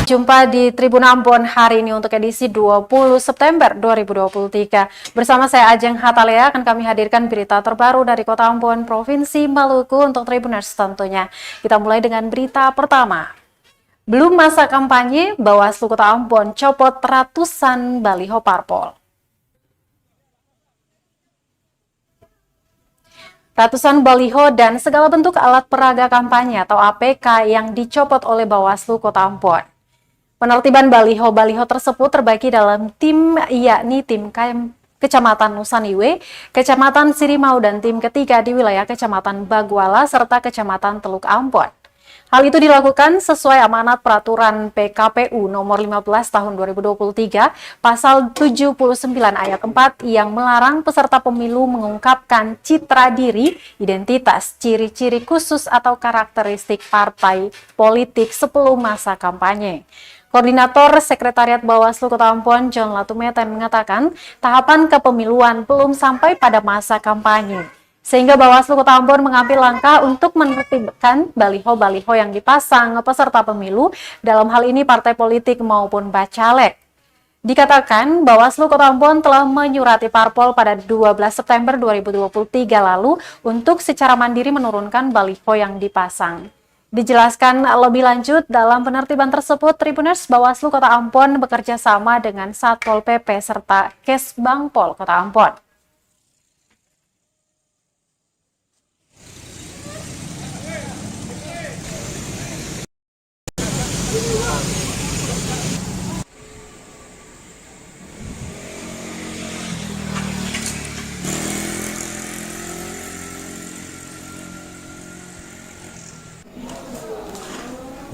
Jumpa di Tribun Ambon hari ini untuk edisi 20 September 2023. Bersama saya Ajeng Hatalea akan kami hadirkan berita terbaru dari Kota Ambon, Provinsi Maluku untuk Tribuners tentunya. Kita mulai dengan berita pertama. Belum masa kampanye, Bawaslu Kota Ambon copot ratusan baliho parpol. Ratusan baliho dan segala bentuk alat peraga kampanye atau APK yang dicopot oleh Bawaslu Kota Ambon. Penertiban baliho-baliho tersebut terbagi dalam tim, yakni tim Kecamatan Nusaniwe, Kecamatan Sirimau, dan tim ketiga di wilayah Kecamatan Baguala, serta Kecamatan Teluk Ambon. Hal itu dilakukan sesuai amanat peraturan PKPU nomor 15 tahun 2023, pasal 79 ayat 4 yang melarang peserta pemilu mengungkapkan citra diri, identitas, ciri-ciri khusus atau karakteristik partai politik sebelum masa kampanye. Koordinator Sekretariat Bawaslu Kota Ambon, John Latumeten, mengatakan tahapan kepemiluan belum sampai pada masa kampanye, sehingga Bawaslu Kota Ambon mengambil langkah untuk menertibkan baliho-baliho yang dipasang peserta pemilu, dalam hal ini partai politik maupun bacalek. Dikatakan Bawaslu Kota Ambon telah menyurati parpol pada 12 September 2023 lalu untuk secara mandiri menurunkan baliho yang dipasang. Dijelaskan lebih lanjut dalam penertiban tersebut, Tribuners Bawaslu Kota Ambon bekerja sama dengan Satpol PP serta Kesbangpol Kota Ambon.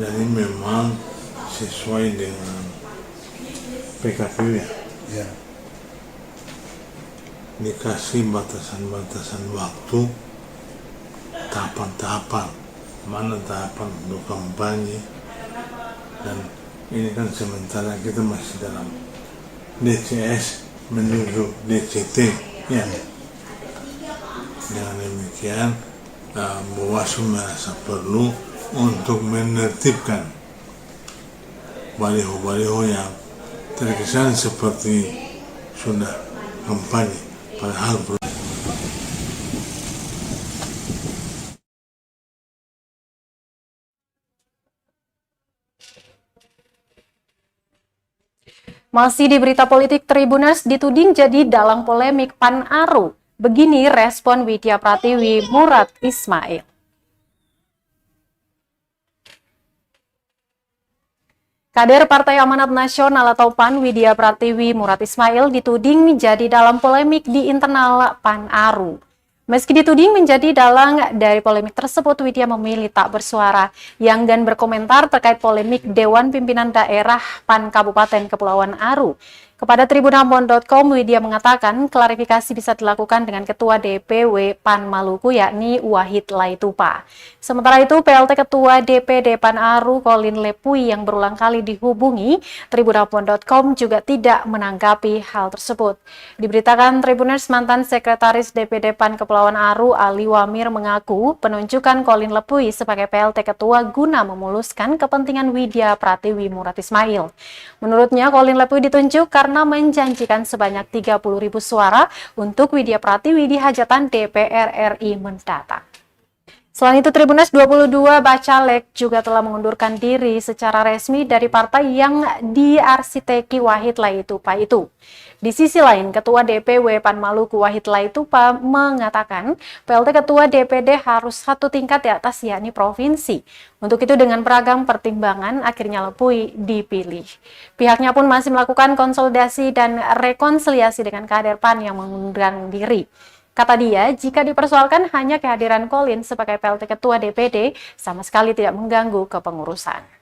Jadi memang sesuai dengan PKPU ya. Dikasih batasan-batasan waktu, tahapan-tahapan, mana tahapan untuk kampanye, dan ini kan sementara kita masih dalam DCS menuju DCT ya. Dengan demikian Bawaslu merasa perlu untuk menertibkan baliho-baliho yang terkesan seperti sudah kampanye, padahal belum. Masih di berita politik, Tribuners dituding jadi dalang polemik PAN Aru. Begini respon Widya Pratiwi Murad Ismail. Kader Partai Amanat Nasional atau PAN Widya Pratiwi Murad Ismail dituding menjadi dalam polemik di internal PAN Aru. Meski dituding menjadi dalang dari polemik tersebut, Widya memilih tak bersuara yang dan berkomentar terkait polemik Dewan Pimpinan Daerah PAN Kabupaten Kepulauan Aru. Kepada tribunambon.com, Widya mengatakan klarifikasi bisa dilakukan dengan Ketua DPW PAN Maluku yakni Wahid Laitupa. Sementara itu, PLT Ketua DPD PAN Aru Colin Lepui yang berulang kali dihubungi tribunambon.com juga tidak menanggapi hal tersebut. Diberitakan Tribuners, mantan Sekretaris DPD PAN Kepulauan Aru Ali Wamir mengaku penunjukan Colin Lepui sebagai PLT Ketua guna memuluskan kepentingan Widya Pratiwi Murad Ismail. Menurutnya, Colin Lepui ditunjuk karena menjanjikan sebanyak 30.000 suara untuk Widya Pratiwi di hajatan DPR RI mendatang. Selain itu, Tribuners 22 bacalek juga telah mengundurkan diri secara resmi dari partai yang diarsiteki Wahid Laitupa itu. Di sisi lain, Ketua DPW PAN Maluku Wahid Laitupa mengatakan PLT Ketua DPD harus satu tingkat di atas yakni provinsi. Untuk itu dengan beragam pertimbangan akhirnya Lepui dipilih. Pihaknya pun masih melakukan konsolidasi dan rekonsiliasi dengan kader PAN yang mengundurkan diri. Kata dia, jika dipersoalkan hanya kehadiran Colin sebagai PLT Ketua DPD sama sekali tidak mengganggu kepengurusan.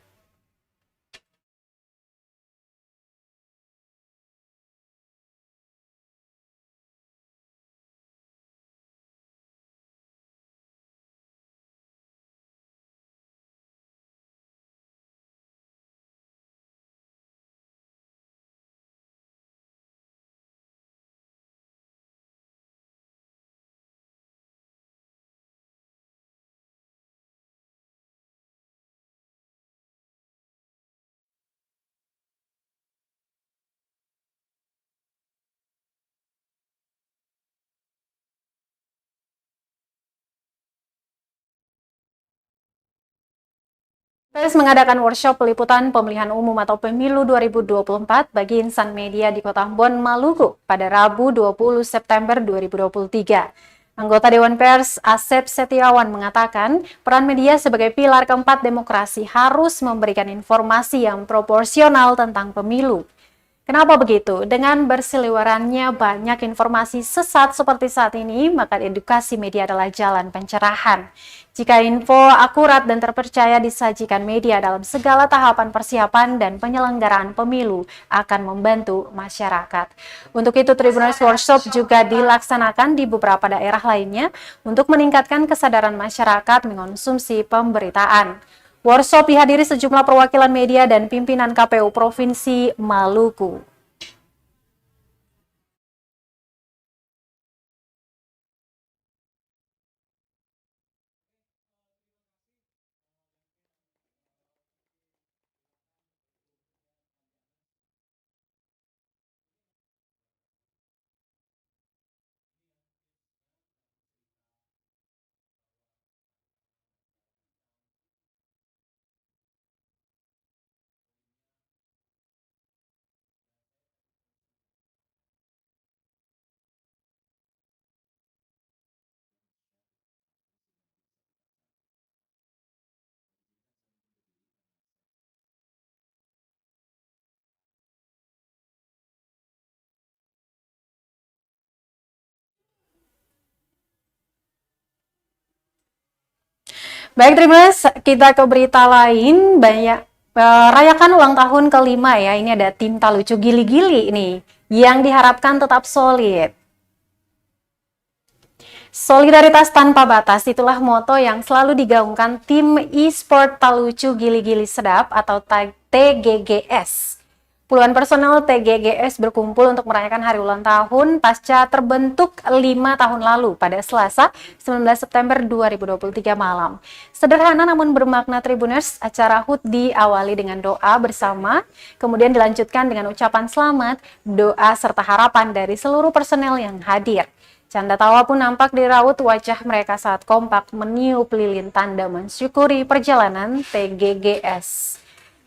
Pers mengadakan workshop peliputan pemilihan umum atau pemilu 2024 bagi insan media di Kota Ambon, Maluku pada Rabu 20 September 2023. Anggota Dewan Pers Asep Setiawan mengatakan peran media sebagai pilar keempat demokrasi harus memberikan informasi yang proporsional tentang pemilu. Kenapa begitu? Dengan berseliwerannya banyak informasi sesat seperti saat ini, maka edukasi media adalah jalan pencerahan. Jika info akurat dan terpercaya disajikan media dalam segala tahapan persiapan dan penyelenggaraan pemilu akan membantu masyarakat. Untuk itu, Tribuners Workshop juga dilaksanakan di beberapa daerah lainnya untuk meningkatkan kesadaran masyarakat mengonsumsi pemberitaan. Workshop dihadiri sejumlah perwakilan media dan pimpinan KPU Provinsi Maluku. Baik, Tribuners, kita ke berita lain. Rayakan ulang tahun kelima ya. Ini ada tim Talucu Gili-Gili nih yang diharapkan tetap solid. Solidaritas tanpa batas, itulah moto yang selalu digaungkan tim e-sport Talucu Gili-Gili Sedap atau TGGS. Puluhan personel TGGS berkumpul untuk merayakan hari ulang tahun pasca terbentuk 5 tahun lalu pada Selasa 19 September 2023 malam. Sederhana namun bermakna, Tribuners, acara HUT diawali dengan doa bersama, kemudian dilanjutkan dengan ucapan selamat, doa serta harapan dari seluruh personel yang hadir. Canda tawa pun nampak di raut wajah mereka saat kompak meniup lilin tanda mensyukuri perjalanan TGGS.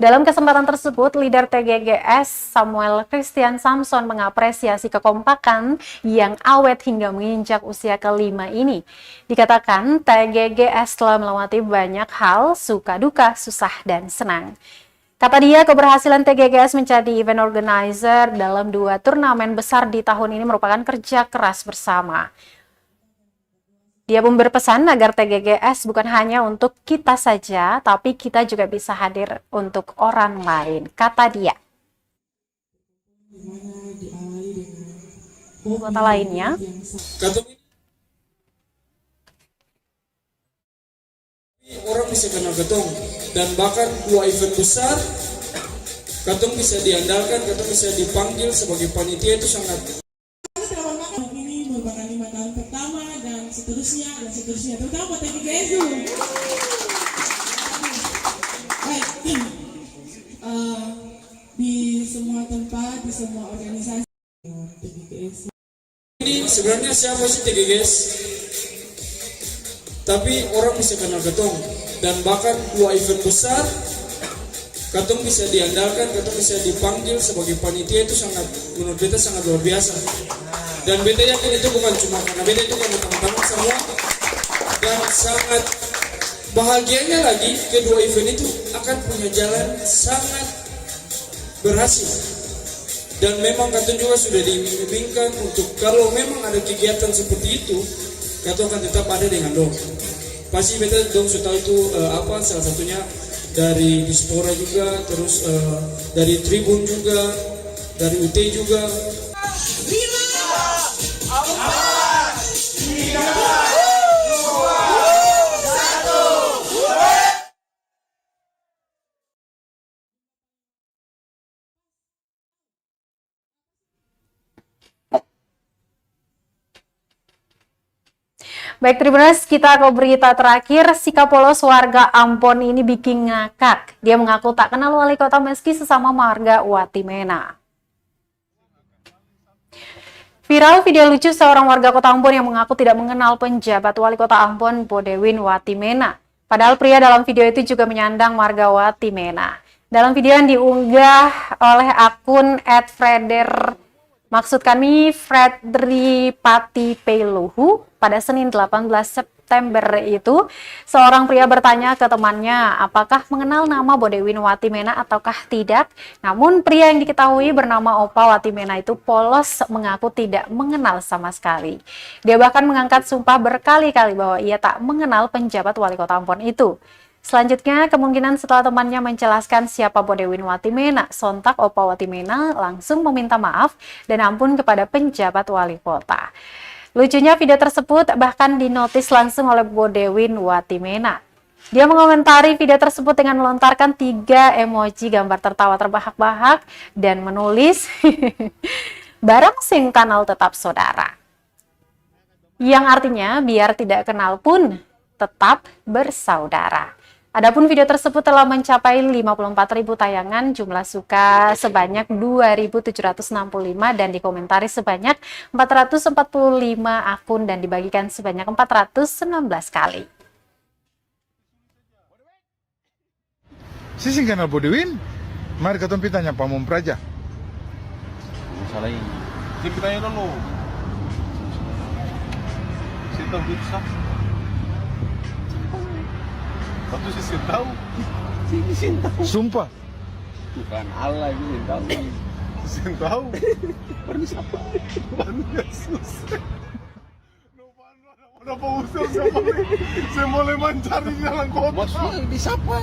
Dalam kesempatan tersebut, leader TGGS Samuel Christian Samson mengapresiasi kekompakan yang awet hingga menginjak usia kelima ini. Dikatakan TGGS telah melewati banyak hal, suka duka, susah dan senang. Kata dia, keberhasilan TGGS menjadi event organizer dalam 2 turnamen besar di tahun ini merupakan kerja keras bersama. Dia pun berpesan agar TGGS bukan hanya untuk kita saja, tapi kita juga bisa hadir untuk orang lain, kata dia. Kota lainnya, orang bisa kenal Katong, dan bahkan 2 event besar Katong bisa diandalkan, Katong bisa dipanggil sebagai panitia, itu sangat. Ini merupakan 5 tahun pertama dan seterusnya terutama buat TGGS dulu. Baik, di semua tempat, di semua organisasi TGGS. Ini sebenarnya siapa sih TGGS? Tapi orang bisa kenal Katong, dan bahkan 2 event besar Katong bisa diandalkan, Katong bisa dipanggil sebagai panitia, itu sangat, menurut beta sangat luar biasa. Dan beta yakin itu bukan cuma karena beta, itu karena teman-teman semua. Dan sangat bahagianya lagi, kedua event itu akan punya jalan sangat berhasil. Dan memang Katong juga sudah diiming-imingkan untuk kalau memang ada kegiatan seperti itu, Katong akan tetap ada dengan dong. Pasti beta dong sudah tahu itu salah satunya dari Dispora juga, terus dari Tribun juga, dari UT juga. Baik, Tribuners, kita ke berita terakhir. Sikap polos warga Ambon ini bikin ngakak. Dia mengaku tak kenal wali kota meski sesama warga Watimena. Viral video lucu seorang warga kota Ambon yang mengaku tidak mengenal penjabat wali kota Ambon, Bodewin Watimena. Padahal pria dalam video itu juga menyandang marga Watimena. Dalam video yang diunggah oleh akun maksud kami Fredri Pati Peluhu pada Senin 18 September itu, seorang pria bertanya ke temannya apakah mengenal nama Bodewin Watimena ataukah tidak. Namun pria yang diketahui bernama Opa Watimena itu polos mengaku tidak mengenal sama sekali. Dia bahkan mengangkat sumpah berkali-kali bahwa ia tak mengenal penjabat wali kota Ambon itu. Selanjutnya, kemungkinan setelah temannya menjelaskan siapa Bodewin Watimena, sontak Opa Watimena langsung meminta maaf dan ampun kepada penjabat wali kota. Lucunya video tersebut bahkan dinotis langsung oleh Bodewin Watimena. Dia mengomentari video tersebut dengan melontarkan 3 emoji gambar tertawa terbahak-bahak dan menulis barang sing kanal tetap saudara. Yang artinya biar tidak kenal pun tetap bersaudara. Adapun video tersebut telah mencapai 54.000 tayangan, jumlah suka sebanyak 2.765 dan dikomentari sebanyak 445 akun dan dibagikan sebanyak 419 kali. Sising kenal Bodewin? Mari katong pitanya Pamong Praja. Masalah ini. Kita tanya dulu. Saya tahu bisa. Satu sih tahu. Sih tahu. Sumpah. Bukan Allah ini tahu. Sih tahu. Pernah siapa? Pernah Yesus. Kenapa usir siapa nih? Saya mulai mencari di dalam kota. Maksudnya di siapa?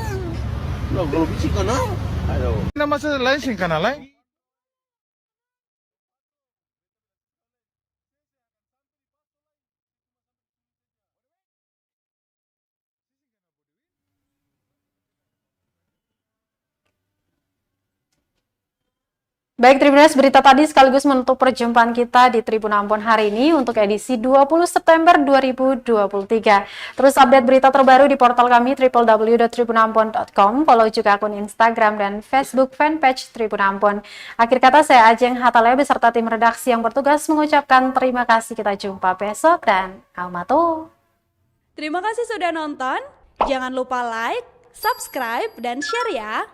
Lo kalau bisa kenal. Ayo. Nama saya lain sing kanal lain. Baik Tribuners, berita tadi sekaligus menutup perjumpaan kita di Tribun Ambon hari ini untuk edisi 20 September 2023. Terus update berita terbaru di portal kami www.tribunambon.com. Follow juga akun Instagram dan Facebook fanpage Tribun Ambon. Akhir kata saya Ajeng Hatalaya beserta tim redaksi yang bertugas mengucapkan terima kasih. Kita jumpa besok dan Almato. Terima kasih sudah nonton. Jangan lupa like, subscribe, dan share ya.